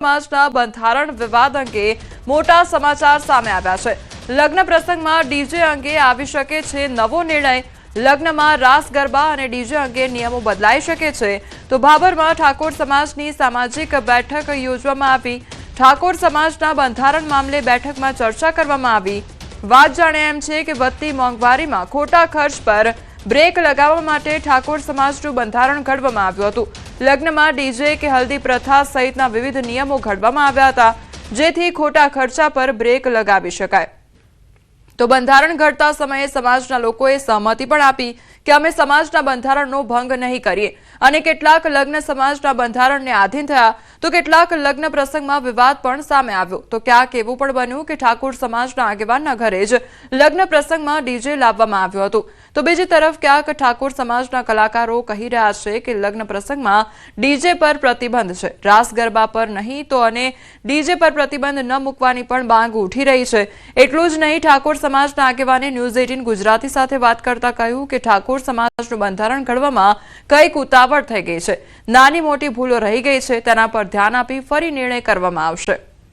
સમાજના બંધારણ વિવાદ અંગે મોટા સમાચાર સામે આવ્યા છે। લગ્ન પ્રસંગમાં ડીજે અંગે આવી શકે છે નવો નિર્ણય। લગ્નમાં રાસ ગરબા અને ડીજે અંગે નિયમો બદલાઈ શકે છે। તો ભાભરમાં ઠાકોર સમાજની સામાજિક બેઠક યોજવામાં આવી। ઠાકોર સમાજના બંધારણ મામલે બેઠકમાં ચર્ચા કરવામાં આવી। વાત જાણે એમ છે કે વધતી મોંઘવારીમાં ખોટા ખર્ચ પર બ્રેક લગાવવા માટે ઠાકોર સમાજનું બંધારણ ઘડવામાં આવ્યું હતું। લગ્નમાં ડીજે કે હલ્દી પ્રથા સહિતના વિવિધ નિયમો ઘડવામાં આવ્યા હતા, જેથી ખોટા ખર્ચા પર બ્રેક લગાવી શકાય। તો બંધારણ ઘડતા સમયે સમાજના લોકોએ સહમતિ પણ આપી કે અમે સમાજના બંધારણનો ભંગ નહીં કરીએ, અને કેટલાક લગ્ન સમાજના બંધારણને આધીન થયા, તો કેટલાક લગ્ન પ્રસંગમાં વિવાદ પણ સામે આવ્યો। તો ક્યાંક એવું પણ બન્યું કે ઠાકોર સમાજના આગેવાનના ઘરે જ લગ્ન પ્રસંગમાં ડીજે લાવવામાં આવ્યું હતું। તો બીજી તરફ ક્યાંક ઠાકોર સમાજના કલાકારો કહી રહ્યા છે કે લગ્ન પ્રસંગમાં ડીજે પર પ્રતિબંધ છે, રાસ ગરબા પર નહીં તો અને ડીજે પર પ્રતિબંધ ન મૂકવાની પણ માંગ ઉઠી રહી છે। એટલું જ નહીં, ઠાકોર સમાજના આગેવાને ન્યૂઝ 18 ગુજરાતી સાથે વાત કરતા કહ્યું કે ઠાકોર સમાજનું બંધારણ ઘડવામાં કંઈક ઉતાવળ થઈ ગઈ છે, નાની મોટી ભૂલો રહી ગઈ છે, તેના પર ધ્યાન આપી ફરી નિર્ણય કરવામાં આવશે।